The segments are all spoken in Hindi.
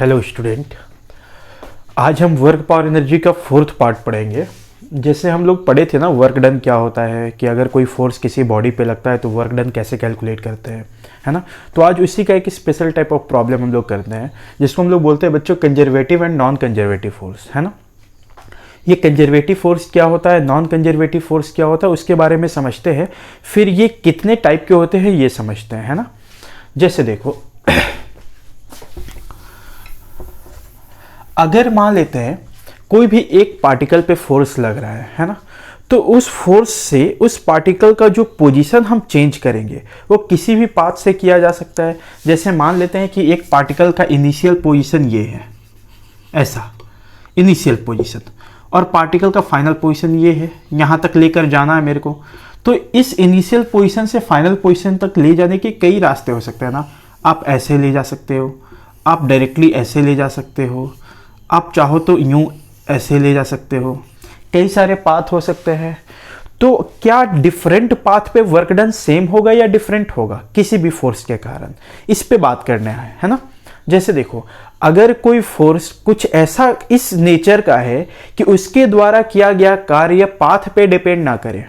हेलो स्टूडेंट, आज हम वर्क पावर एनर्जी का फोर्थ पार्ट पढ़ेंगे। जैसे हम लोग पढ़े थे ना, वर्क डन क्या होता है, कि अगर कोई फोर्स किसी बॉडी पे लगता है तो वर्क डन कैसे कैलकुलेट करते हैं, है ना। तो आज उसी का एक स्पेशल टाइप ऑफ प्रॉब्लम हम लोग करते हैं, जिसको हम लोग बोलते हैं बच्चों conservative and non conservative force, है ना। ये कंजर्वेटिव फोर्स क्या होता है, नॉन कंजर्वेटिव फोर्स क्या होता है, उसके बारे में समझते हैं। फिर ये कितने टाइप के होते हैं ये समझते हैं, है ना। जैसे देखो, अगर मान लेते हैं कोई भी एक पार्टिकल पे फोर्स लग रहा है ना, तो उस फोर्स से उस पार्टिकल का जो पोजीशन हम चेंज करेंगे वो किसी भी पाथ से किया जा सकता है। जैसे मान लेते हैं कि एक पार्टिकल का इनिशियल पोजीशन ये है, ऐसा इनिशियल पोजीशन, और पार्टिकल का फाइनल पोजीशन ये है, यहाँ तक लेकर जाना है मेरे को। तो इस इनिशियल पोजीशन से फाइनल पोजीशन तक ले जाने के कई रास्ते हो सकते हैं ना। आप ऐसे ले जा सकते हो, आप डायरेक्टली ऐसे ले जा सकते हो, आप चाहो तो यूं ऐसे ले जा सकते हो, कई सारे पाथ हो सकते हैं। तो क्या डिफरेंट पाथ पे वर्क डन सेम होगा या डिफरेंट होगा किसी भी फोर्स के कारण, इस पे बात करना है ना। जैसे देखो, अगर कोई फोर्स कुछ ऐसा इस नेचर का है कि उसके द्वारा किया गया कार्य पाथ पे डिपेंड ना करे,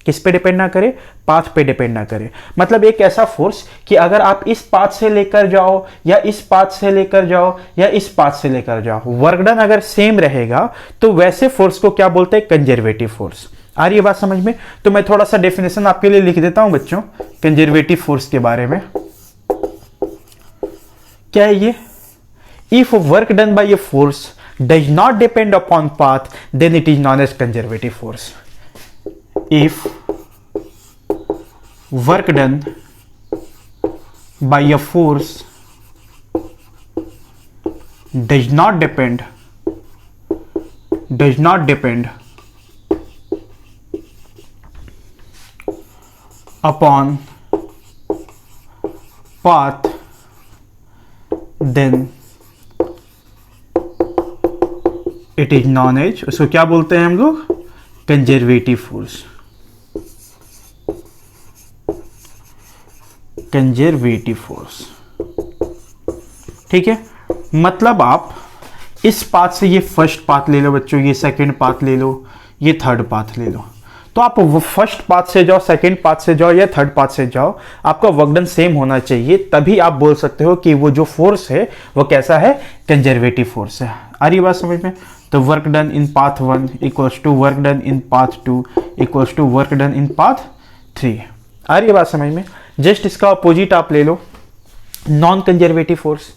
किस पे डिपेंड ना करे, पाथ पे डिपेंड ना करे। मतलब एक ऐसा फोर्स कि अगर आप इस पाथ से लेकर जाओ या इस पाथ से लेकर जाओ या इस पाथ से लेकर जाओ, वर्क डन अगर सेम रहेगा तो वैसे फोर्स को क्या बोलते हैं, कंजर्वेटिव फोर्स। आ रही है बात समझ में। तो मैं थोड़ा सा डेफिनेशन आपके लिए लिख देता हूं बच्चों कंजर्वेटिव फोर्स के बारे में। क्या है ये? If work done by a force does not depend upon path then it is known as conservative force. If work done by a force does not depend upon path, then it is known as, उसको क्या बोलते हैं हम लोग, कंजर्वेटिव फोर्स। कंजर्वेटिव फोर्स, ठीक है। मतलब आप इस पाथ से, ये फर्स्ट पाथ ले लो बच्चों, ये सेकंड पाथ ले लो, ये थर्ड पाथ ले लो, तो आप वो फर्स्ट पाथ से जाओ, सेकंड पाथ से जाओ या थर्ड पाथ से जाओ, आपका वर्क डन सेम होना चाहिए। तभी आप बोल सकते हो कि वो जो फोर्स है वो कैसा है, कंजर्वेटिव फोर्स है। आ रही बात समझ में। तो work done in path 1 equals to work done in path 2 equals to work done in path 3। आ रही है बात समझ में। जस्ट इसका अपोजिट आप ले लो, non conservative force.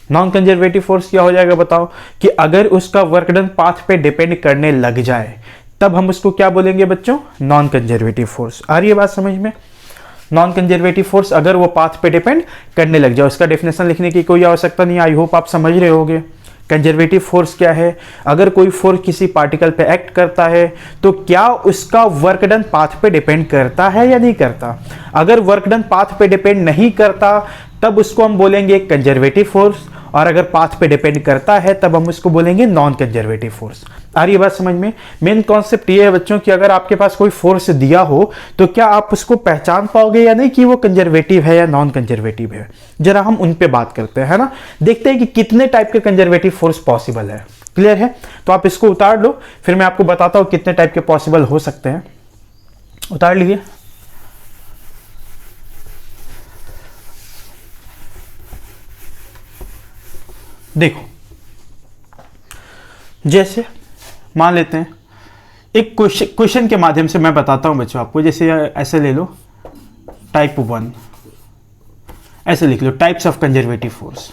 Non conservative force क्या हो जाएगा बताओ, कि अगर उसका वर्क डन पाथ पे डिपेंड करने लग जाए तब हम उसको क्या बोलेंगे बच्चों, नॉन कंजर्वेटिव फोर्स। आ रही है बात समझ में। नॉन कंजर्वेटिव फोर्स अगर वो पाथ पे डिपेंड करने लग जाए, उसका डेफिनेशन लिखने की कोई आवश्यकता नहीं। आई होप आप समझ रहे होगे कंजर्वेटिव फोर्स क्या है। अगर कोई फोर्स किसी पार्टिकल पे एक्ट करता है तो क्या उसका वर्क डन पाथ पे डिपेंड करता है या नहीं करता। अगर वर्क डन पाथ पे डिपेंड नहीं करता तब उसको हम बोलेंगे कंजर्वेटिव फोर्स, और अगर पाथ पे डिपेंड करता है तब हम उसको बोलेंगे नॉन कंजर्वेटिव फोर्स। आ रही है बात समझ में। मेन कॉन्सेप्ट ये है बच्चों कि अगर आपके पास कोई फोर्स दिया हो तो क्या आप उसको पहचान पाओगे या नहीं कि वो कंजर्वेटिव है या नॉन कंजर्वेटिव है। जरा हम उन पे बात करते हैं, है ना। देखते हैं कि कितने टाइप के कंजर्वेटिव फोर्स पॉसिबल है। क्लियर है? तो आप इसको उतार लो, फिर मैं आपको बताता हूं कितने टाइप के पॉसिबल हो सकते हैं। उतार लीजिए। देखो, जैसे मान लेते हैं एक क्वेश्चन के माध्यम से मैं बताता हूं बच्चों आपको। जैसे ऐसे ले लो, टाइप 1 ऐसे लिख लो, types of conservative force.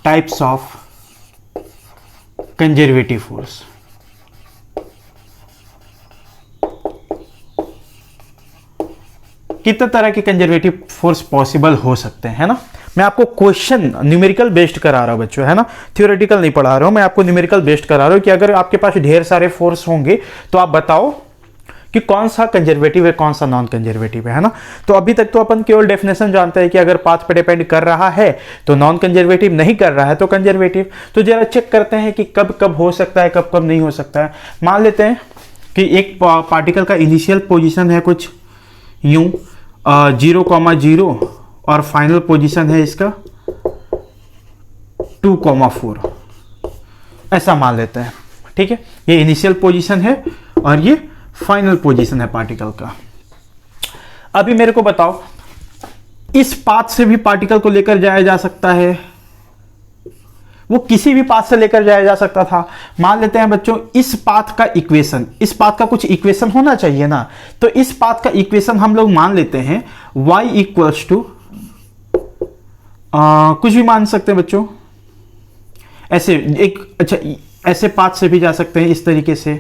Types of conservative force. कितने तरह के कंजर्वेटिव फोर्स पॉसिबल हो सकते हैं, है ना। मैं आपको क्वेश्चन न्यूमेरिकल बेस्ड करा रहा हूं बच्चों, है ना। थ्योरेटिकल नहीं पढ़ा रहा हूं मैं आपको, न्यूमेरिकल बेस्ड करा रहा हूं कि अगर आपके पास ढेर सारे फोर्स होंगे तो आप बताओ कि कौन सा कंजर्वेटिव है, कौन सा नॉन कंजर्वेटिव है ना। तो अभी तक तो अपन केवल डेफिनेशन जानते हैं कि अगर पाथ पे डिपेंड कर रहा है तो नॉन कंजर्वेटिव, नहीं कर रहा है तो कंजर्वेटिव। तो जरा चेक करते हैं कि कब कब हो सकता है, कब कब नहीं हो सकता है। मान लेते हैं कि एक पार्टिकल का इनिशियल पोजीशन है कुछ यूं 0,0 और फाइनल पोजीशन है इसका 2,4 ऐसा मान लेते हैं। ठीक है, ये इनिशियल पोजीशन है और ये फाइनल पोजीशन है पार्टिकल का। अभी मेरे को बताओ, इस पाथ से भी पार्टिकल को लेकर जाया जा सकता है, वो किसी भी पाथ से लेकर जाया जा सकता था। मान लेते हैं बच्चों, इस पाथ का इक्वेशन, इस पाथ का कुछ इक्वेशन होना चाहिए ना, तो इस पाथ का इक्वेशन हम लोग मान लेते हैं y इक्वल्स टू कुछ भी मान सकते हैं बच्चों, ऐसे एक, अच्छा ऐसे पाथ से भी जा सकते हैं इस तरीके से।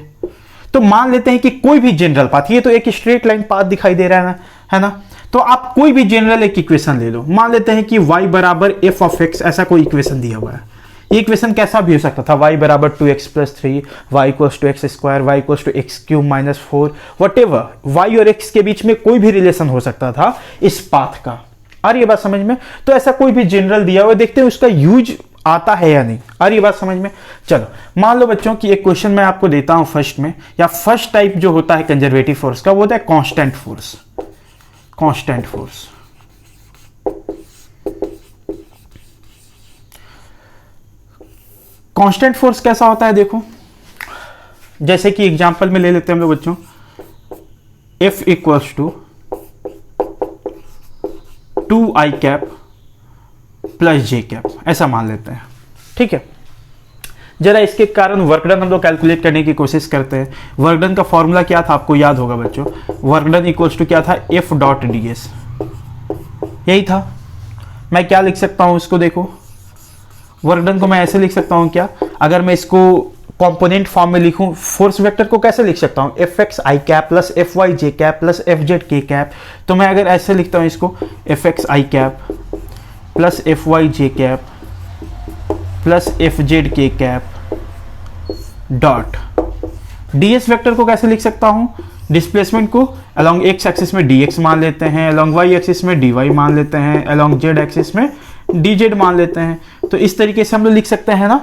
तो मान लेते हैं कि कोई भी जनरल पाथ, ये तो एक स्ट्रेट लाइन पाथ दिखाई दे रहा है ना, तो आप कोई भी जनरल एक इक्वेशन ले लो। मान लेते हैं कि y बराबर f ऑफ x, ऐसा कोई इक्वेशन दिया हुआ है। ये इक्वेशन कैसा भी हो सकता था, y बराबर 2x plus 3, y equals to x square, y equals to x cube minus 4, whatever, y और x के बीच में कोई भी रिलेशन हो सकता था इस पाथ का। आ रही है बात समझ में? तो ऐसा कोई भी जनरल दिया हुआ, देखते हैं उसका यूज आता है या नहीं। आ रही बात समझ में? चलो मान लो बच्चों कि एक क्वेश्चन मैं आपको देता हूं फर्स्ट में, या फर्स्ट टाइप जो होता है कंजर्वेटिव फोर्स का, वो होता है constant force. Constant force, constant force कैसा होता है देखो, जैसे कि एग्जांपल में ले लेते हैं हम लोग बच्चों, F equals to 2i cap plus J cap, ऐसा मान लेते हैं। ठीक है, जरा इसके कारण वर्क डन हम लोग कैलकुलेट करने की कोशिश करते हैं। वर्क डन का फॉर्मूला क्या था, आपको याद होगा बच्चों, वर्क डन इक्वल्स टू क्या था, F डॉट ds, यही था। मैं क्या लिख सकता हूं इसको, देखो वर्क डन को मैं ऐसे लिख सकता हूं क्या, अगर मैं इसको कंपोनेंट फॉर्म में लिखूं, फोर्स वेक्टर को कैसे लिख सकता हूं, fx i cap plus fy j cap plus fz k cap. तो मैं अगर ऐसे लिखता हूं इसको, fx i cap plus fy j cap plus fz k cap dot ds vector को कैसे लिख सकता हूं, डिस्प्लेसमेंट को अलोंग x एक्सिस में dx मान लेते हैं, अलोंग y एक्सिस में dy मान लेते हैं, अलोंग z एक्सिस में dz मान लेते हैं। तो इस तरीके से हम लोग लिख सकते हैं ना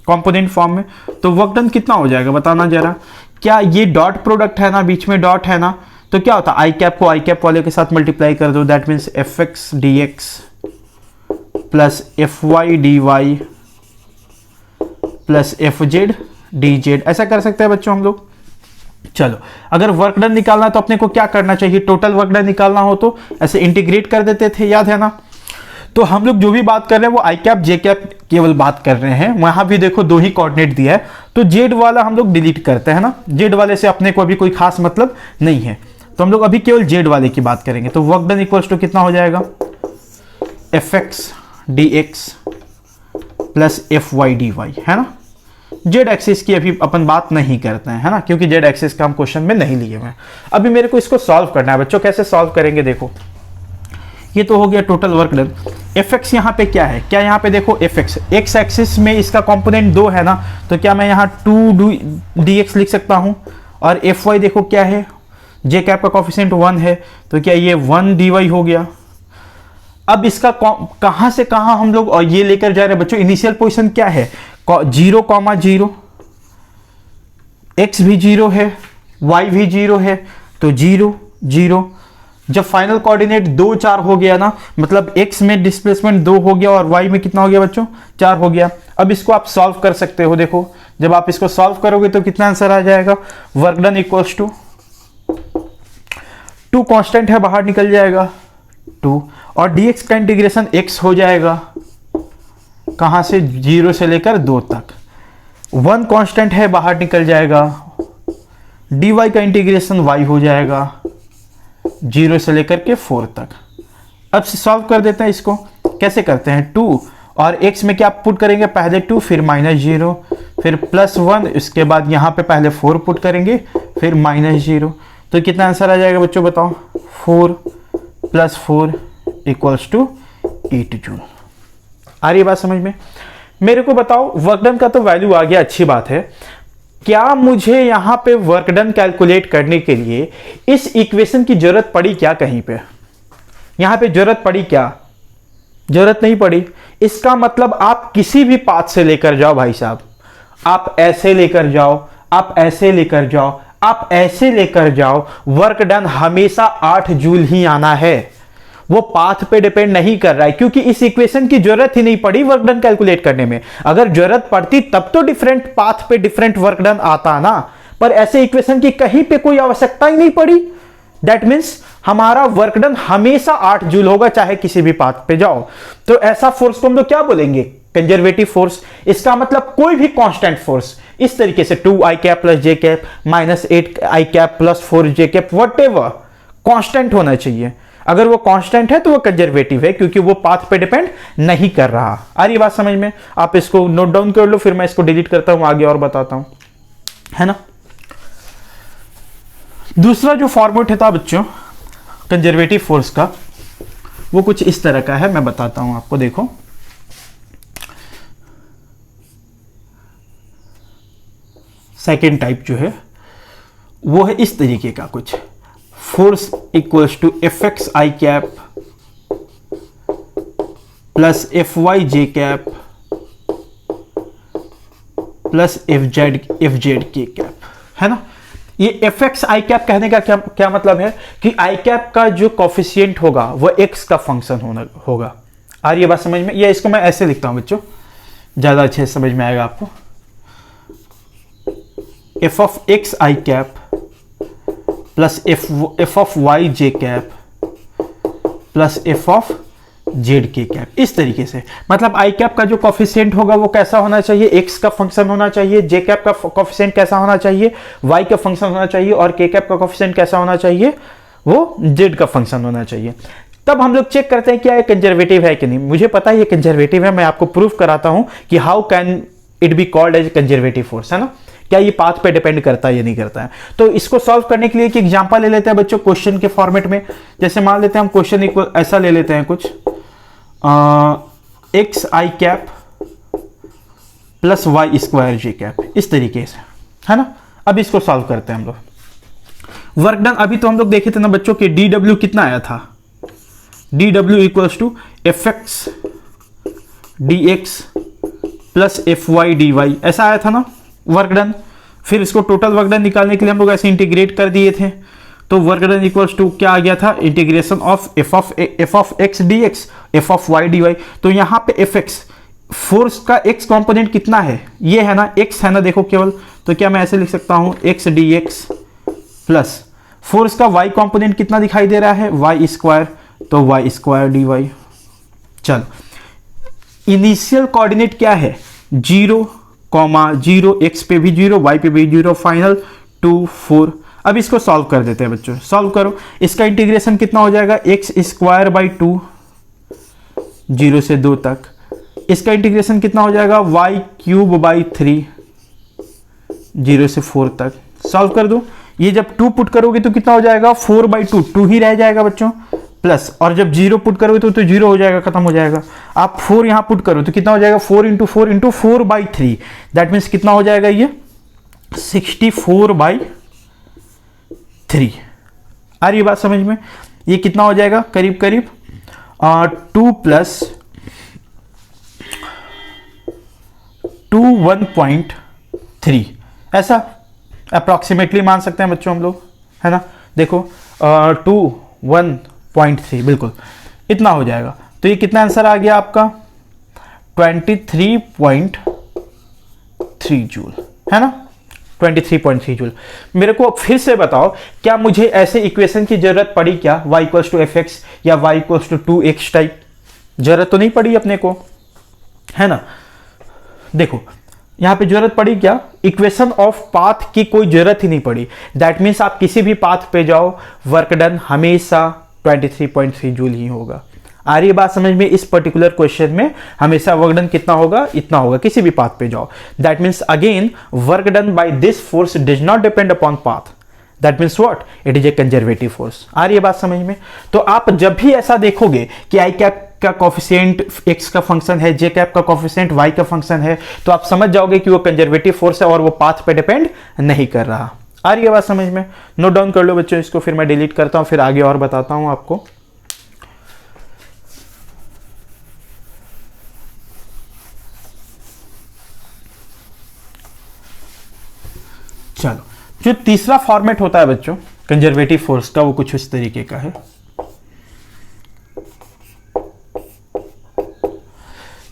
कंपोनेंट फॉर्म में। तो वर्क डन कितना हो जाएगा बताना जरा, क्या ये डॉट प्रोडक्ट है ना, बीच में डॉट है ना, तो क्या होता है, आई कैप को आई कैप वाले के साथ मल्टीप्लाई कर दो, that means F X D X plus F Y D Y plus F Z D Z, ऐसा कर सकते हैं बच्चों हम लोग। चलो अगर वर्क डन निकालना है तो अपने को क्या करना चाहिए, टोटल वर्क डन निकालना हो तो ऐसे इंटीग्रेट कर देते थे, याद है ना। तो हम लोग जो भी बात कर रहे हैं वो आई कैप जे कैप केवल बात कर रहे हैं, वहां भी देखो दो ही कोऑर्डिनेट दिया है, तो जेड वाला हम लोग डिलीट करते हैं ना, जेड वाले से अपने को अभी कोई खास मतलब नहीं है, तो हम लोग अभी केवल जेड वाले की बात करेंगे। तो वर्क डन इक्वल्स टू कितना हो जाएगा, F X D X plus F Y D Y, है ना। जेड एक्सिस की अभी अपन बात नहीं करते हैं, है ना, क्योंकि जेड एक्सिस का हम क्वेश्चन में नहीं लिए हुए। अभी मेरे को इसको सॉल्व करना है बच्चों, कैसे सॉल्व करेंगे देखो, ये तो हो गया total work done. F x यहाँ पे क्या है, क्या यहाँ पे देखो एफ एक्स, एक्स एक्सिस में इसका कंपोनेंट 2 है ना, तो क्या मैं यहाँ 2 डी एक्स लिख सकता हूँ, और एफ वाई देखो क्या है, जे कैप का कोफिशिएंट 1 है, तो क्या ये 1 डी वाई हो गया। अब इसका कहाँ से कहाँ हम लोग और ये लेकर जा रहे हैं बच्चों, इनिशियल पोजिशन क्या है, 0,0, एक्स भी 0 है, वाई भी 0 है, तो 0 0। जब फाइनल कोऑर्डिनेट 2 4 हो गया ना, मतलब x में डिस्प्लेसमेंट 2 हो गया और y में कितना हो गया बच्चों, 4 हो गया। अब इसको आप सॉल्व कर सकते हो, देखो जब आप इसको सॉल्व करोगे तो कितना आंसर आ जाएगा, work done equals to 2 constant है बाहर निकल जाएगा 2, और dx का इंटीग्रेशन x हो जाएगा, कहां से, 0 से लेकर 2 तक, 1 कांस्टेंट है बाहर निकल जाएगा, dy का इंटीग्रेशन y हो जाएगा 0 से लेकर के 4 तक। अब से सॉल्व कर देते हैं इसको, कैसे करते हैं, 2 और x में क्या पुट करेंगे, पहले 2 फिर -0 फिर +1, इसके बाद यहाँ पे पहले 4 पुट करेंगे फिर -0, तो कितना आंसर आ जाएगा बच्चों बताओ, 4 + 4 = 8 जूल। आ रही है बात समझ में। मेरे को बताओ वर्क डन का तो वैल्यू आ गया, अच्छी बात है, क्या मुझे यहां पे वर्क डन कैलकुलेट करने के लिए इस इक्वेशन की जरूरत पड़ी क्या, कहीं पे यहां पे जरूरत पड़ी क्या, जरूरत नहीं पड़ी। इसका मतलब आप किसी भी पाथ से लेकर जाओ भाई साहब, आप ऐसे लेकर जाओ, आप ऐसे लेकर जाओ, आप ऐसे लेकर जाओ, वर्क डन हमेशा 8 जूल ही आना है। वो पाथ पे डिपेंड नहीं कर रहा है, क्योंकि इस इक्वेशन की जरूरत ही नहीं पड़ी वर्क डन कैलकुलेट करने में। अगर जरूरत पड़ती तब तो डिफरेंट पाथ पे डिफरेंट वर्क डन आता ना, पर ऐसे इक्वेशन की कहीं पे कोई आवश्यकता ही नहीं पड़ी। दैट मीन्स हमारा वर्क डन हमेशा 8 जूल होगा, चाहे किसी भी पाथ पे जाओ। तो ऐसा फोर्स को हम लोग क्या बोलेंगे? Conservative force. इसका मतलब कोई भी कांस्टेंट फोर्स इस तरीके से 2i cap plus J cap minus 8i cap plus 4j cap whatever constant होना चाहिए। अगर वो कांस्टेंट है तो वो कंजर्वेटिव है, क्योंकि वो पाथ पे डिपेंड नहीं कर रहा। आ रही बात समझ में? आप इसको नोट डाउन कर लो, फिर मैं इसको डिलीट करता हूं, आगे और बताता हूं, है ना। दूसरा जो फॉर्मेट था बच्चों कंजर्वेटिव फोर्स का, वो कुछ इस तरह का है, मैं बताता हूं आपको। देखो, सेकेंड टाइप जो है वो है इस तरीके का कुछ, force equals to F X I cap plus F Y J cap plus F Z K cap, है ना। ये एफ एक्स आई कैप कहने का क्या मतलब है कि आई कैप का जो कॉफिशिएंट होगा वो एक्स का फंक्शन होगा। आ रही है बात समझ में? या इसको मैं ऐसे लिखता हूं बच्चों, ज्यादा अच्छे से समझ में आएगा आपको। F of X I cap plus F of Y J cap plus F of Z K cap, इस तरीके से। मतलब आई कैप का जो कॉफिशिएंट होगा वो कैसा होना चाहिए? एक्स का फंक्शन होना चाहिए। जे कैप का कॉफिशिएंट कैसा होना चाहिए? वाई का फंक्शन होना चाहिए। और के कैप का कॉफिशिएंट कैसा होना चाहिए? वो जेड का फंक्शन होना चाहिए। तब हम लोग चेक करते हैं क्या ये कंजर्वेटिव है कि नहीं। मुझे पता है ये कंजर्वेटिव है, मैं आपको प्रूफ कराता हूं कि how can it be called as conservative force, है ना। क्या ये पाथ पे डिपेंड करता है या नहीं करता है। तो इसको सॉल्व करने के लिए एक एग्जांपल ले लेते हैं बच्चों क्वेश्चन के फॉर्मेट में। जैसे मान लेते हैं हम क्वेश्चन इक्वल ऐसा ले लेते हैं कुछ, x I cap plus Y square J cap, इस तरीके से, है ना। अब इसको सॉल्व करते हैं हम लोग। वर्क डन अभी तो हम लोग देखे थे ना बच्चों कि डी डब्ल्यू कितना आया था? D W equals to F X D X plus F Y D Y, ऐसा आया था ना वर्क डन। फिर इसको टोटल वर्क डन निकालने के लिए हम लोग ऐसे इंटीग्रेट कर दिए थे, तो वर्क डन इक्वल्स टू क्या आ गया था? Integration of F of X D X F of Y D Y. तो यहां पे एफ एक्स फोर्स का एक्स कंपोनेंट कितना है? ये है ना, एक्स है ना, देखो केवल। तो क्या मैं ऐसे लिख सकता हूं x D X plus force का वाई कंपोनेंट कितना दिखाई दे रहा है? वाई स्क्वायर, तो वाई स्क्वायर डी वाई। चलो, इनिशियल कोऑर्डिनेट क्या है? 0, 0, एक्स पे भी 0, वाई पे भी 0, फाइनल 2, 4। अब इसको सॉल्व कर देते हैं बच्चों, सॉल्व करो। इसका इंटीग्रेशन कितना हो जाएगा? एक्स स्क्वायर बाई 2, 0 से 2 तक। इसका इंटीग्रेशन कितना हो जाएगा? वाई क्यूब बाई 3, 0 से 4 तक। सॉल्व कर दो। ये जब 2 पुट करोगे तो कितना हो जाएगा? 4 बाई 2, 2 ही रह जाएगा बच्चों, प्लस, और जब 0 पुट करोगे तो 0 हो जाएगा, खत्म हो जाएगा। आप 4 यहां पुट करो तो कितना हो जाएगा? 4 into 4 into 4 by 3, that means कितना हो जाएगा? ये 64 बाई 3। आ रही बात समझ में? ये कितना हो जाएगा? करीब करीब 2 प्लस 2 1.3, ऐसा अप्रॉक्सीमेटली मान सकते हैं बच्चों हम लोग, है ना। देखो 2 1.3 बिल्कुल इतना हो जाएगा। तो ये कितना आंसर आ गया आपका? 23.3 जूल, है ना, 23.3 जूल। मेरे को फिर से बताओ, क्या मुझे ऐसे इक्वेशन की जरूरत पड़ी क्या? y equals to F X या y equals to 2x type? जरूरत तो नहीं पड़ी अपने को, है ना। देखो यहां पे जरूरत पड़ी क्या? इक्वेशन ऑफ पाथ की कोई जरूरत ही नहीं पड़ी। दैट मीन्स आप किसी भी पाथ पे जाओ, वर्क डन हमेशा 23.3 जूल ही होगा। आ रही है बात समझ में? इस पर्टिकुलर क्वेश्चन में हमेशा वर्क डन कितना होगा? इतना होगा, किसी भी पाथ पे जाओ। That means again work done by this force does not depend upon path. That means what? It is a conservative force. आ रही है बात समझ में? तो आप जब भी ऐसा देखोगे कि आई कैप का कॉफिशिएंट एक्स का फंक्शन है, जे कैप का कॉफिशिएंट वाई का फंक्शन है, तो आप समझ जाओगे कि वो कंजर्वेटिव फोर्स है और वो पाथ पे डिपेंड नहीं कर रहा। आ रही है बात समझ में? नोट डाउन कर लो बच्चों इसको, फिर मैं डिलीट करता हूं, फिर आगे और बताता हूं आपको। चलो, जो तीसरा फॉर्मेट होता है बच्चों कंजर्वेटिव फोर्स का, वो कुछ इस तरीके का है।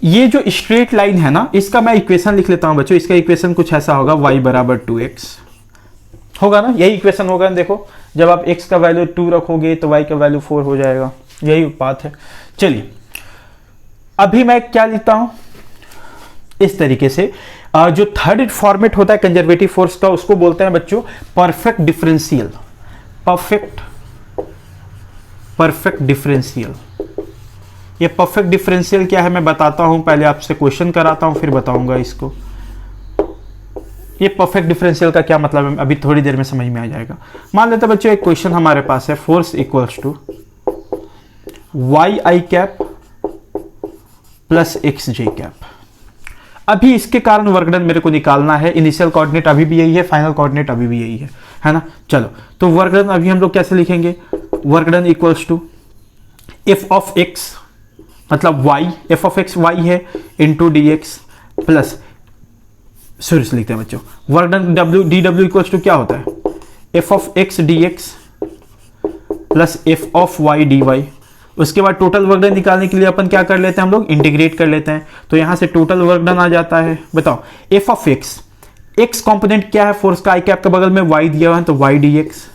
ये जो स्ट्रेट लाइन है ना, इसका मैं इक्वेशन लिख लेता हूं बच्चों। इसका इक्वेशन कुछ ऐसा होगा, y बराबर 2x होगा ना, यही इक्वेशन होगा। देखो जब आप x का वैल्यू 2 रखोगे तो y का वैल्यू 4 हो जाएगा, यही बात है। चलिए अभी मैं क्या लिखता हूं इस तरीके से, जो थर्ड फॉर्मेट होता है कंजर्वेटिव फोर्स का, उसको बोलते हैं बच्चों परफेक्ट डिफरेंशियल। Perfect differential. ये परफेक्ट डिफरेंशियल क्या है मैं बताता हूं, पहले आपसे क्वेश्चन कराता हूं फिर बताऊंगा इसको। ये परफेक्ट डिफरेंशियल का क्या मतलब है अभी थोड़ी देर में समझ में आ जाएगा। मान लेते हैं बच्चों एक क्वेश्चन हमारे पास है, force equals to Y I cap plus X J cap. अभी इसके कारण वर्क डन मेरे को निकालना है। इनिशियल कोऑर्डिनेट अभी भी यही है, फाइनल कोऑर्डिनेट अभी भी यही है ना। चलो तो वर्क डन अभी हम लोग कैसे लिखेंगे, work done equals to F of X मतलब y, F of X Y है इंटू डी एक्स प्लस, सूर्य से लिखते हैं बच्चों, work done W D W equals to क्या होता है, F of X D X plus F of Y D Y. उसके बाद टोटल वर्क डन निकालने के लिए अपन क्या कर लेते हैं, हम लोग इंटीग्रेट कर लेते हैं। तो यहां से टोटल वर्क डन आ जाता है। बताओ F of x, x component क्या है फोर्स का, आई कैप के बगल में वाई दिया हुआ है तो Y D X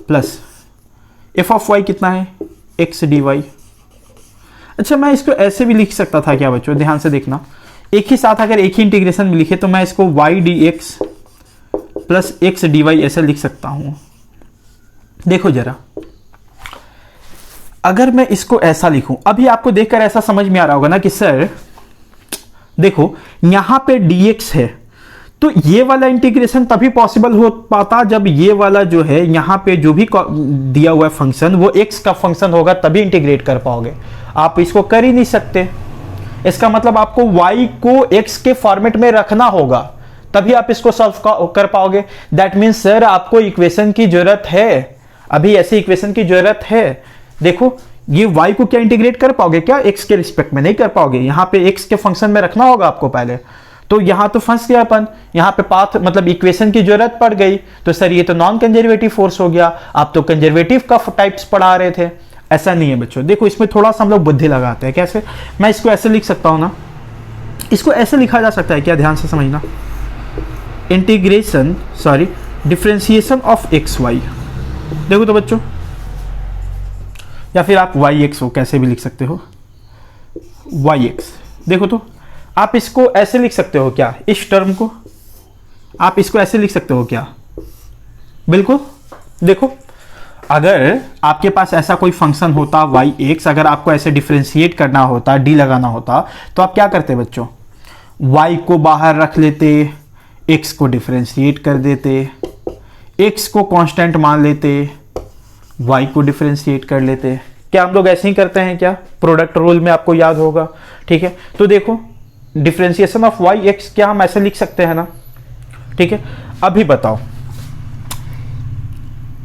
plus F of Y कितना है, एक्स डी वाई। अच्छा मैं इसको ऐसे भी लिख सकता था क्या बच्चों, ध्यान से देखना, एक ही साथ अगर एक ही इंटीग्रेशन में लिखे तो मैं इसको Y D X plus X D Y ऐसे लिख सकता हूं। देखो जरा, अगर मैं इसको ऐसा लिखूं, अभी आपको देखकर ऐसा समझ में आ रहा होगा ना कि सर देखो यहां पे dx है, तो ये वाला इंटीग्रेशन तभी पॉसिबल हो पाता जब ये वाला जो है यहां पे जो भी दिया हुआ है फंक्शन वो x का फंक्शन होगा, तभी इंटीग्रेट कर पाओगे। आप इसको कर ही नहीं सकते। इसका मतलब आपको y को x के फॉर्मेट में रखना होगा, तभी आप इसको सॉल्व कर पाओगे। दैट मीन्स सर आपको इक्वेशन की जरूरत है, अभी ऐसी इक्वेशन की जरूरत है। देखो ये y को क्या इंटीग्रेट कर पाओगे क्या, x के रिस्पेक्ट में नहीं कर पाओगे, यहां पे x के फंक्शन में रखना होगा आपको पहले। तो यहां तो फंस गया अपन, यहां पे पाथ मतलब इक्वेशन की जरूरत पड़ गई। तो सर ये तो नॉन कंजर्वेटिव फोर्स हो गया, आप तो कंजर्वेटिव का टाइप्स पढ़ा रहे थे। ऐसा नहीं है बच्चों, देखो इसमें थोड़ा सा हम लोग बुद्धि लगाते हैं। कैसे, मैं इसको ऐसे लिख सकता हूं ना, इसको ऐसे लिखा जा सकता है क्या, ध्यान से समझना, integration sorry differentiation of X Y. देखो तो बच्चों, या फिर आप वाई एक्स हो कैसे भी लिख सकते हो, वाई एक्स। देखो तो आप इसको ऐसे लिख सकते हो क्या, इस टर्म को आप इसको ऐसे लिख सकते हो क्या, बिल्कुल। देखो अगर आपके पास ऐसा कोई फंक्शन होता वाई एक्स, अगर आपको ऐसे डिफरेंशिएट करना होता, डी लगाना होता, तो आप क्या करते बच्चों, वाई को बाहर रख लेते, एक्स को डिफरेंशिएट कर देते, एक्स को कांस्टेंट मान लेते, वाई को डिफरेंशिएट कर लेते। क्या हम लोग ऐसे ही करते हैं क्या, प्रोडक्ट रूल में आपको याद होगा, ठीक है। तो देखो डिफरेंशिएशन ऑफ वाई एक्स क्या हम ऐसे लिख सकते हैं ना, ठीक है। अभी बताओ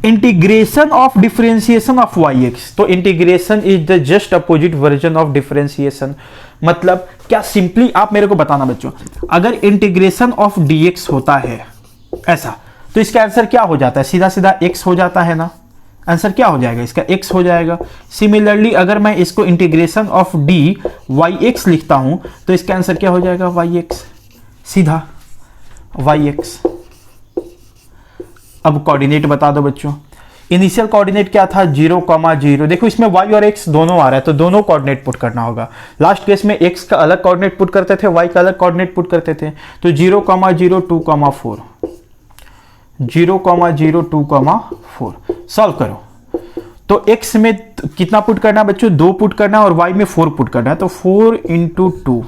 integration of differentiation of Y X, तो integration is the just opposite version of differentiation. मतलब क्या, सिंपली आप मेरे को बताना बच्चों, अगर इंटीग्रेशन ऑफ डीएक्स होता है ऐसा, तो इसका आंसर क्या हो जाता है, सीधा सीधा एक्स हो जाता है ना। आंसर क्या हो जाएगा इसका, एक्स हो जाएगा। सिमिलरली अगर मैं इसको integration of D Y X लिखता हूं तो इसका आंसर क्या हो जाएगा, वाई एक्स, सीधा वाई एक्स। अब कोऑर्डिनेट बता दो बच्चों, इनिशियल कोऑर्डिनेट क्या था, 0,0। देखो इसमें y और x दोनों आ रहा है तो दोनों कोऑर्डिनेट पुट करना होगा। लास्ट केस में x का अलग कोऑर्डिनेट पुट करते थे, y का अलग कोऑर्डिनेट पुट करते थे। तो 0,0 2,4, 0,0 2,4 सॉल्व करो। तो x में कितना पुट करना है बच्चों, 2 पुट करना है और y में 4 पुट करना है। तो 4 × 2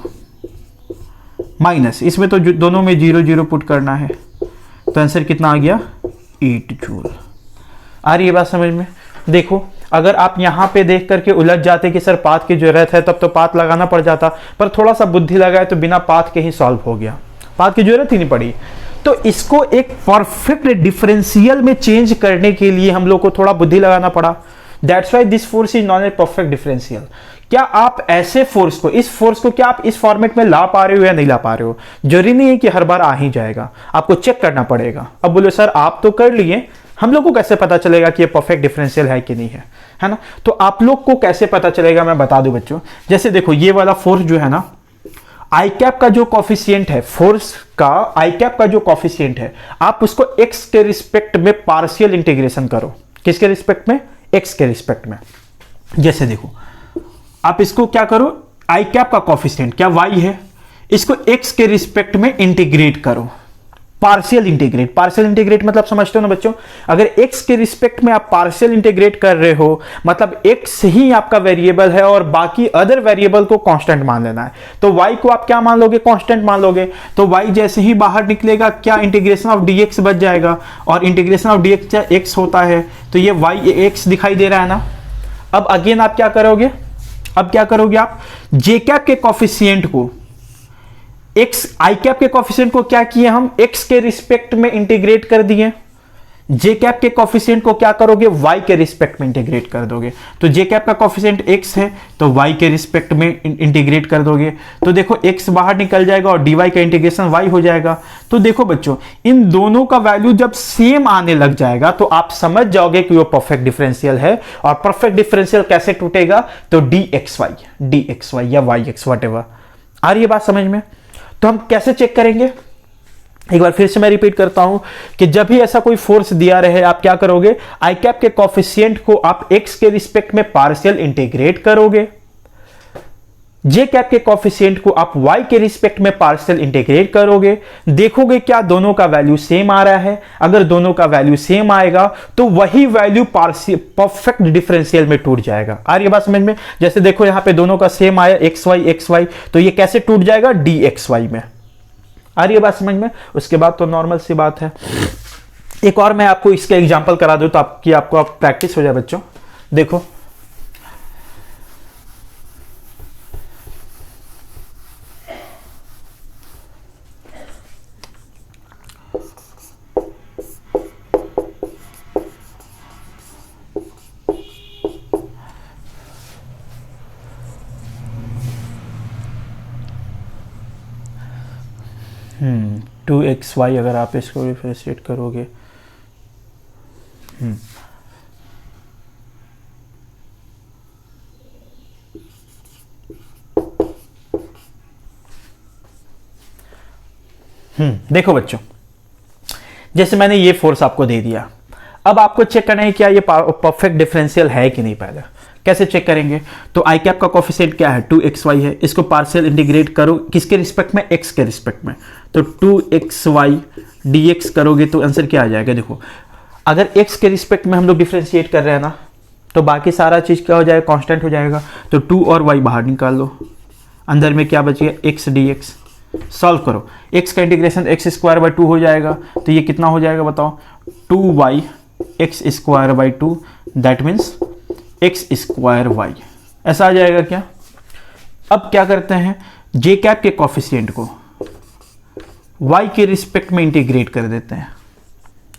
माइनस, इसमें तो दोनों में 0 0 पुट करना है। तो आंसर कितना आ गया, 8 जूल। आ रही है बात समझ में। देखो अगर आप यहां पे देख करके उलझ जाते कि सर पाथ की जरूरत है, तब तो पाथ लगाना पड़ जाता, पर थोड़ा सा बुद्धि लगाए तो बिना पाथ के ही सॉल्व हो गया, पाथ की जरूरत ही नहीं पड़ी। तो इसको एक परफेक्ट डिफरेंशियल में चेंज करने के लिए हम लोग को थोड़ा बुद्धि लगाना पड़ा। That's why this force is non a perfect differential. क्या आप ऐसे फोर्स को, इस फोर्स को क्या आप इस फॉर्मेट में ला पा रहे हो या नहीं ला पा रहे हो, जरूरी नहीं है कि हर बार आ ही जाएगा, आपको चेक करना पड़ेगा। अब बोलो सर आप तो कर लिए, हम लोग को कैसे पता चलेगा कि ये परफेक्ट डिफरेंशियल है कि नहीं है, है ना। तो आप लोग को कैसे पता चलेगा मैं बता दूं बच्चों। जैसे देखो ये वाला फोर्स जो है ना, आई कैप का जो कॉफिशिएंट है, फोर्स का आई कैप का जो कॉफिशिएंट है, आप उसको एक्स के रिस्पेक्ट में पार्शियल इंटीग्रेशन करो। किसके रिस्पेक्ट में? एक्स के रिस्पेक्ट में। जैसे देखो आप इसको क्या करो, आई कैप का कॉफिशिएंट क्या वाई है, इसको एक्स के रिस्पेक्ट में इंटीग्रेट करो, पार्शियल इंटीग्रेट। पार्शियल इंटीग्रेट मतलब समझते हो ना बच्चों, अगर एक्स के रिस्पेक्ट में आप पार्शियल इंटीग्रेट कर रहे हो मतलब एक्स ही आपका वेरिएबल है और बाकी अदर वेरिएबल को कांस्टेंट मान लेना है। तो वाई को आप क्या मान लोगे? कांस्टेंट मान लोगे। तो वाई जैसे ही बाहर निकलेगा क्या इंटीग्रेशन ऑफ डीएक्स बच जाएगा, और इंटीग्रेशन ऑफ डीएक्स एक्स होता है तो ये वाई एक्स दिखाई दे रहा है ना। अब अगेन आप क्या करोगे, अब क्या करोगे आप जे कैप के कॉफिशिएंट को एक्स, आई कैप के कॉफिशिएंट को क्या किए हम, एक्स के रिस्पेक्ट में इंटीग्रेट कर दिए। जे कैप के कॉफिशिएंट को क्या करोगे, वाई के रिस्पेक्ट में इंटीग्रेट कर दोगे। तो जे कैप का कॉफिशिएंट एक्स है तो वाई के रिस्पेक्ट में इंटीग्रेट कर दोगे। तो देखो एक्स बाहर निकल जाएगा और डी वाई का इंटीग्रेशन वाई हो जाएगा। तो देखो बच्चों इन दोनों का वैल्यू जब सेम आने लग जाएगा तो आप समझ जाओगे कि वो परफेक्ट डिफरेंशियल है। और परफेक्ट डिफरेंशियल कैसे टूटेगा, तो डी एक्स वाई या वाई एक्स वट एवर। आ रही है बात समझ में? तो हम कैसे चेक करेंगे, एक बार फिर से मैं रिपीट करता हूं कि जब भी ऐसा कोई फोर्स दिया रहे आप क्या करोगे, आई कैप के कॉफिशिएंट को आप एक्स के रिस्पेक्ट में पार्शियल इंटीग्रेट करोगे, जे कैप के कॉफिशिएंट को आप वाई के रिस्पेक्ट में पार्शियल इंटीग्रेट करोगे, देखोगे क्या दोनों का वैल्यू सेम आ रहा है। अगर दोनों का वैल्यू सेम आएगा तो वही वैल्यू परफेक्ट डिफरेंशियल में टूट जाएगा। आ रही है बात समझ में? जैसे देखो यहां पे दोनों का सेम आया एक्स वाई, तो ये कैसे टूट जाएगा, डी एक्स वाई में। आ रही है बात समझ में? उसके बाद तो नॉर्मल सी बात है। एक और मैं आपको इसका एग्जांपल करा दूं तो आपको प्रैक्टिस हो जाए बच्चों। देखो टू एक्स वाई अगर आप इसको डिफरेंशिएट करोगे, देखो बच्चों जैसे मैंने ये फोर्स आपको दे दिया, अब आपको चेक करना है क्या ये परफेक्ट डिफरेंशियल है कि नहीं। पहले कैसे चेक करेंगे, तो आई कैप का कोफिशिएंट क्या है, 2xy है, इसको पार्शियल इंटीग्रेट करो किसके रिस्पेक्ट में, x के रिस्पेक्ट में। तो 2xy dx करोगे तो आंसर क्या आ जाएगा, देखो अगर x के रिस्पेक्ट में हम लोग डिफरेंशिएट कर रहे हैं ना तो बाकी सारा चीज क्या हो जाएगा, कांस्टेंट हो जाएगा। तो 2 और y बाहर निकाल लो, अंदर में क्या बचेगा, x dx। सॉल्व करो, x का इंटीग्रेशन x² 2 हो जाएगा, तो ये कितना हो जाएगा बताओ, 2y x² 2, that means x²y। ऐसा आ जाएगा क्या। अब क्या करते हैं, जे कैप के कॉफिशिएंट को y के रिस्पेक्ट में इंटीग्रेट कर देते हैं,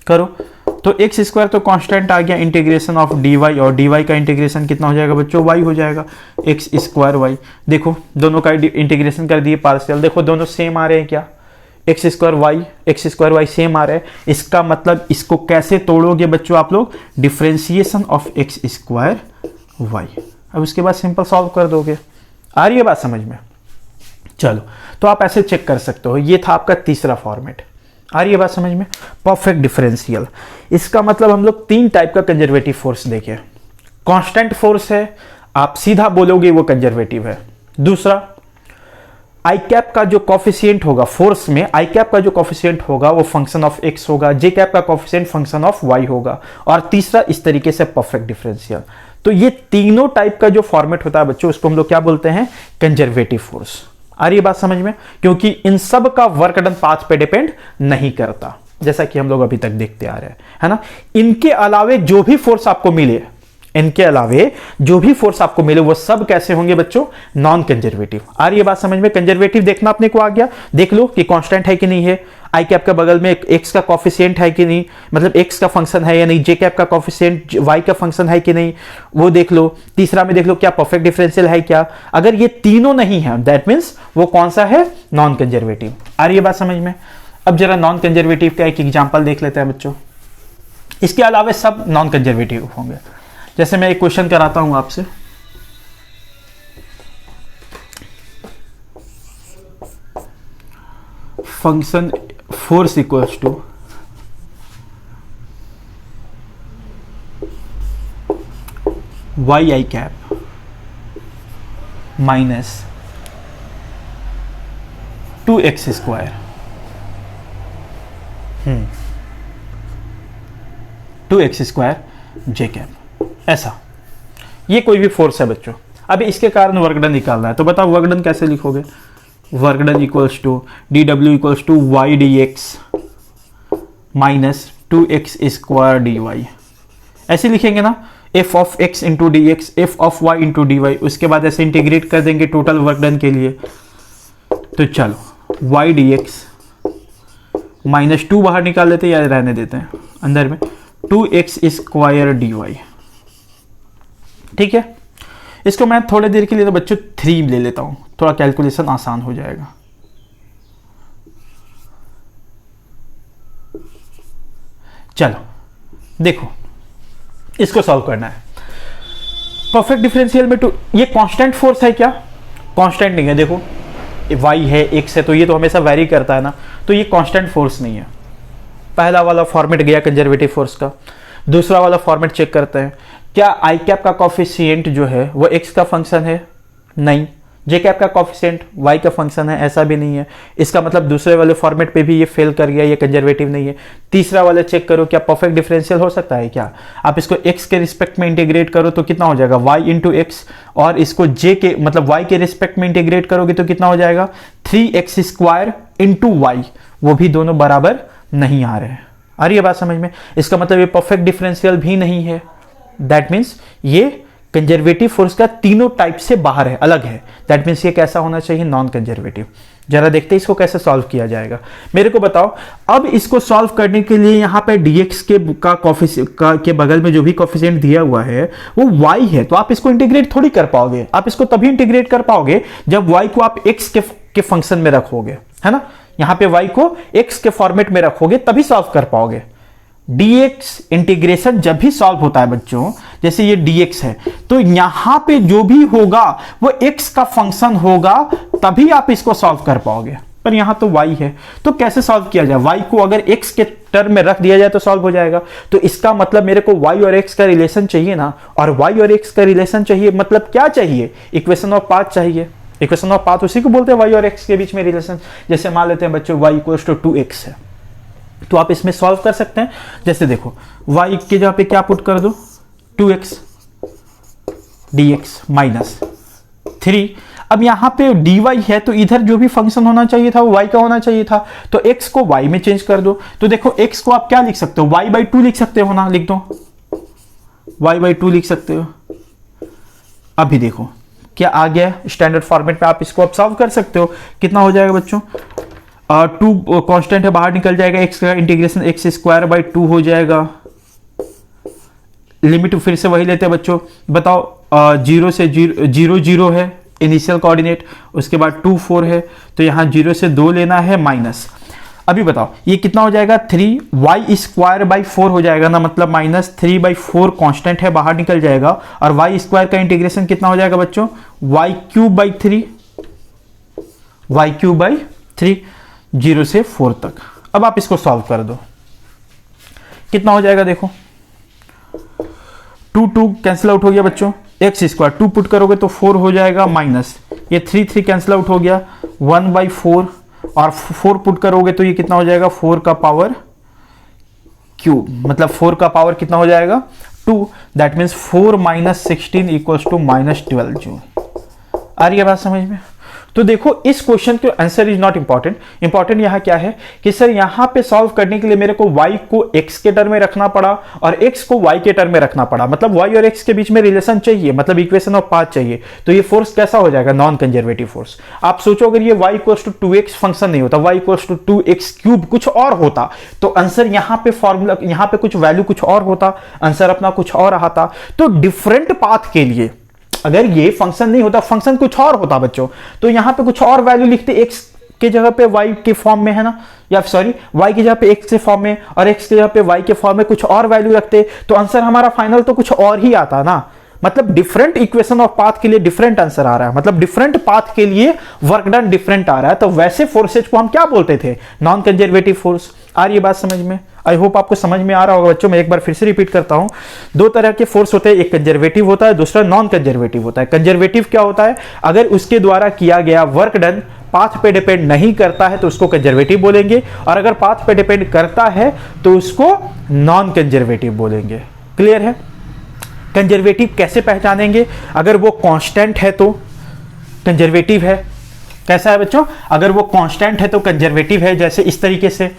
करो तो x² तो कांस्टेंट आ गया, इंटीग्रेशन ऑफ dy, और dy का इंटीग्रेशन कितना हो जाएगा बच्चों, y हो जाएगा, x²y। देखो दोनों का इंटीग्रेशन कर दिए पार्शियल, देखो दोनों सेम आ रहे हैं क्या, x² सेम आ रहा है। इसका मतलब इसको कैसे तोड़ोगे बच्चों आप लोग, डिफरेंशिएशन ऑफ x²y। अब उसके बाद सिंपल सॉल्व कर दोगे। आ रही है बात समझ में? चलो तो आप ऐसे चेक कर सकते हो। ये था आपका तीसरा फॉर्मेट। आ रही है बात समझ में? Perfect differential. इसका मतलब हम लोग 3 टाइप का कंजर्वेटिव फोर्स देखे। कांस्टेंट फोर्स है, आप सीधा बोलोगे वो कंजर्वेटिव है। दूसरा, आई कैप का जो कॉफिशिएंट होगा फोर्स में, आई कैप का जो कॉफिशिएंट होगा वो फंक्शन ऑफ एक्स होगा, जे कैप का कॉफिशिएंट फंक्शन ऑफ वाई होगा। और तीसरा इस तरीके से परफेक्ट डिफरेंशियल। तो ये तीनों टाइप का जो फॉर्मेट होता है बच्चों उसको हम लोग क्या बोलते हैं, कंजर्वेटिव फोर्स। आ रही है बात समझ में? क्योंकि इन सब का वर्क डन पाथ पे डिपेंड नहीं करता, जैसा कि हम लोग अभी तक देखते आ रहे हैं, है ना। इनके अलावे जो भी फोर्स आपको मिले, इनके अलावे जो भी फोर्स आपको मिले वो सब कैसे होंगे बच्चों, नॉन कंजर्वेटिव। आ रही है बात समझ में? कंजर्वेटिव देखना अपने को आ गया, देख लो कि कांस्टेंट है कि नहीं है, आई कैप का बगल में एक्स का कॉफिशिएंट है कि नहीं, मतलब एक्स का फंक्शन है या नहीं, जे कैप का कॉफिशिएंट वाई का फंक्शन है कि नहीं वो देख लो। तीसरा में देख लो क्या परफेक्ट डिफरेंशियल है क्या। अगर ये तीनों नहीं है दैट मीन्स वो कौन सा है, नॉन कंजर्वेटिव। आ रही है बात समझ में? अब जरा नॉन कंजर्वेटिव का एक एग्जाम्पल देख लेते हैं बच्चों। इसके अलावा सब नॉन कंजर्वेटिव होंगे। जैसे मैं एक क्वेश्चन कराता हूं आपसे, function force equals to Y I cap minus 2x square 2x square J cap, ऐसा ये कोई भी फोर्स है बच्चों। अभी इसके कारण वर्कडन निकालना है, तो बताओ वर्कडन कैसे लिखोगे? Work done equals to D W equals to Y D X minus 2x square D Y, ऐसे लिखेंगे ना, F of X into D X, F of Y into D Y, उसके बाद ऐसे इंटीग्रेट कर देंगे टोटल वर्कडन के लिए। तो चलो वाई डी एक्स माइनस 2 बाहर निकाल लेते हैं या रहने देते हैं अंदर में, 2x स्क्वायर डी वाई। ठीक है, इसको मैं थोड़ी देर के लिए तो बच्चों 3 ले लेता हूं, थोड़ा कैलकुलेशन आसान हो जाएगा। चलो देखो, इसको सॉल्व करना है। परफेक्ट डिफरेंशियल में ये कांस्टेंट फोर्स है क्या? कांस्टेंट नहीं है। देखो y है, x है, तो ये तो हमेशा वेरी करता है ना, तो ये कांस्टेंट फोर्स नहीं है। पहला वाला फॉर्मेट गया कंजर्वेटिव फोर्स का। दूसरा वाला फॉर्मेट चेक करते हैं, क्या आई कैप का कॉफिशिएंट जो है वो x का फंक्शन है? नहीं। जे कैप का कॉफिशिएंट y का फंक्शन है? ऐसा भी नहीं है। इसका मतलब दूसरे वाले फॉर्मेट पे भी ये फेल कर गया, ये कंजर्वेटिव नहीं है। तीसरा वाला चेक करो, क्या परफेक्ट डिफरेंशियल हो सकता है क्या? आप इसको x के रिस्पेक्ट में इंटीग्रेट करो तो कितना हो जाएगा? y इंटू एक्स, और इसको j के मतलब y के रिस्पेक्ट में इंटीग्रेट करोगे तो कितना हो जाएगा? 3x square into Y. वो भी दोनों बराबर नहीं आ रहे हैं। आ रही है बात समझ में? इसका मतलब ये परफेक्ट डिफरेंशियल भी नहीं है। दैट मीन्स ये कंजर्वेटिव फोर्स का तीनों टाइप से बाहर है, अलग है। दैट मीन्स ये कैसा होना चाहिए? Non conservative. जरा देखते हैं इसको कैसे सॉल्व किया जाएगा। मेरे को बताओ, अब इसको सॉल्व करने के लिए यहाँ पे dx के बगल में जो भी कॉफिशिएंट दिया हुआ है वो y है, तो आप इसको इंटीग्रेट थोड़ी कर पाओगे। आप इसको तभी इंटीग्रेट कर पाओगे जब y को आप x के फंक्शन में रखोगे, है ना। यहाँ पे y को x के फॉर्मेट में रखोगे तभी सॉल्व कर पाओगे। dx इंटीग्रेशन जब भी सॉल्व होता है बच्चों, जैसे ये dx है, तो यहां पे जो भी होगा वो x का फंक्शन होगा, तभी आप इसको सॉल्व कर पाओगे। पर यहां तो y है, तो कैसे सॉल्व किया जाए? y को अगर x के टर्म में रख दिया जाए तो सॉल्व हो जाएगा। तो इसका मतलब मेरे को y और x का रिलेशन चाहिए ना, और y और x का रिलेशन चाहिए मतलब क्या चाहिए? इक्वेशन ऑफ पाथ चाहिए। इक्वेशन ऑफ पाथ उसी को बोलते हैं y और x के बीच में रिलेशन। जैसे मान लेते हैं बच्चों y इक्वल्स टू 2x है, तो आप इसमें सॉल्व कर सकते हैं। जैसे देखो y के जगह पे क्या पुट कर दो? 2x dx minus 3। अब यहां पे dy है, तो इधर जो भी फंक्शन होना चाहिए था वो y का होना चाहिए था, तो x को y में चेंज कर दो। तो देखो x को आप क्या लिख सकते हो? y/2 लिख सकते हो ना, लिख दो y/2 लिख सकते हो। अभी देखो क्या आ गया स्टैंडर्ड फॉर्मेट में, आप इसको अब सॉल्व कर सकते हो। कितना हो जाएगा बच्चों? 2 कांस्टेंट है, बाहर निकल जाएगा, x का इंटीग्रेशन x स्क्वायर बाई 2 हो जाएगा। लिमिट फिर से वही लेते हैं बच्चों। बताओ 0 से 0 है इनिशियल कोऑर्डिनेट, उसके बाद 2 4 है, तो यहाँ 0 से 2 लेना है माइनस। अभी बताओ ये कितना हो जाएगा? 3y स्क्वायर बाई 4 हो जाएगा ना, मतलब माइनस 3/4 कांस्टेंट है, बाहर निकल जाएगा। और y स्क्वायर का इंटीग्रेशन कितना हो जाएगा बच्चों? y³ 3 0 से 4 तक। अब आप इसको सॉल्व कर दो, कितना हो जाएगा? देखो 2 कैंसिल आउट हो गया बच्चों, x स्क्वायर 2 पुट करोगे तो 4 हो जाएगा, माइनस ये 3 कैंसिल आउट हो गया, 1/4, और 4 पुट करोगे तो ये कितना हो जाएगा? 4 का पावर क्यूब, मतलब 4 का पावर कितना हो जाएगा? 2। That means 4 - 16 equals to -12 joule. आ रही है बात समझ में? तो देखो इस क्वेश्चन के answer is not important. Important यहां क्या है कि सर यहां पे सॉल्व करने के लिए मेरे को y को x के टर्म में रखना पड़ा और x को y के टर्म में रखना पड़ा, मतलब y और x के बीच में रिलेशन चाहिए, मतलब इक्वेशन ऑफ पाथ चाहिए। तो ये फोर्स कैसा हो जाएगा? Non conservative force. आप सोचो अगर ये y equals to 2x function नहीं होता, y इक्वल्स टू 2x³ कुछ और होता, तो आंसर यहां पे फॉर्मूला, यहां पे कुछ वैल्यू कुछ और होता, आंसर अपना कुछ और आता। तो डिफरेंट पाथ के लिए अगर ये फंक्शन नहीं होता, फंक्शन कुछ और होता बच्चों, तो यहां पे कुछ और वैल्यू लिखते, x की जगह पे y के फॉर्म में है ना, या सॉरी y की जगह पे x के फॉर्म में और x की जगह पे y के फॉर्म में कुछ और वैल्यू रखते तो आंसर हमारा फाइनल तो कुछ और ही आता ना। मतलब डिफरेंट इक्वेशन ऑफ पाथ के लिए डिफरेंट आंसर आ रहा है, मतलब डिफरेंट पाथ के लिए वर्क डन डिफरेंट आ रहा है। तो वैसे फोर्सेज को हम क्या बोलते थे? Non conservative force. आ रही है बात समझ में? आई होप आपको समझ में आ रहा होगा बच्चों। मैं एक बार फिर से रिपीट करता हूं, दो तरह के फोर्स होते हैं, एक कंजर्वेटिव होता है, दूसरा नॉन कंजर्वेटिव होता है। कंजर्वेटिव क्या होता है? अगर उसके द्वारा किया गया वर्क डन पाथ पे डिपेंड नहीं करता है तो उसको कंजर्वेटिव बोलेंगे, और अगर पाथ पे डिपेंड करता है तो उसको नॉन कंजर्वेटिव बोलेंगे। क्लियर है? कंजर्वेटिव कैसे पहचानेंगे? अगर वो कांस्टेंट है तो कंजर्वेटिव है। कैसा है बच्चों? अगर वो कांस्टेंट है तो कंजर्वेटिव है। जैसे इस तरीके से,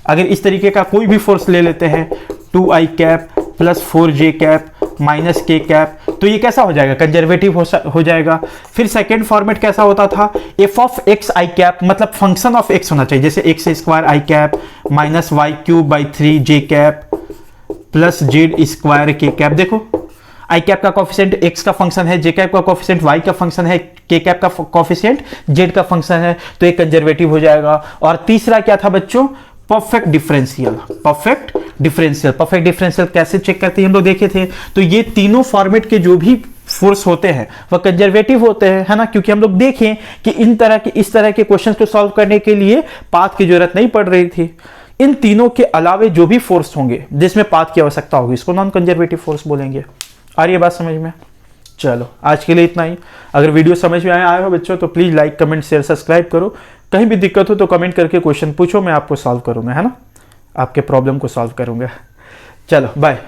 अगर इस तरीके का कोई भी फोर्स ले लेते हैं, 2i cap plus 4j cap minus k cap, तो ये कैसा हो जाएगा? कंजर्वेटिव हो जाएगा। फिर सेकेंड फॉर्मेट कैसा होता था? f of x i cap, मतलब फंक्शन ऑफ x होना चाहिए, जैसे x square i cap minus y cube by 3j cap plus z square k cap. देखो आई कैप का कोफिशिएंट x का फंक्शन है, जे कैप का कोफिशिएंट y का फंक्शन है, के कैप का कोफिशिएंट z का फंक्शन है, तो ये कंजर्वेटिव हो जाएगा। और तीसरा क्या था बच्चों? Perfect differential. Perfect differential, perfect differential कैसे चेक करते हैं हम लोग देखे थे। तो ये तीनों फॉर्मेट के जो भी फोर्स होते हैं वह कंजर्वेटिव होते हैं, है ना, क्योंकि हम लोग देखें कि इस तरह के क्वेश्चन को सॉल्व करने के लिए पाथ की जरूरत नहीं पड़ रही थी। इन तीनों के अलावे जो भी फोर्स होंगे जिसमें पाथ की आवश्यकता होगी, इसको नॉन कंजर्वेटिव फोर्स बोलेंगे। आ रही है बात समझ में? चलो आज के लिए इतना ही। अगर वीडियो समझ में आया हो बच्चों तो please like comment share subscribe करो। कहीं भी दिक्कत हो तो कमेंट करके क्वेश्चन पूछो, मैं आपको सॉल्व करूंगा, है ना, आपके प्रॉब्लम को सॉल्व करूंगा। चलो बाय।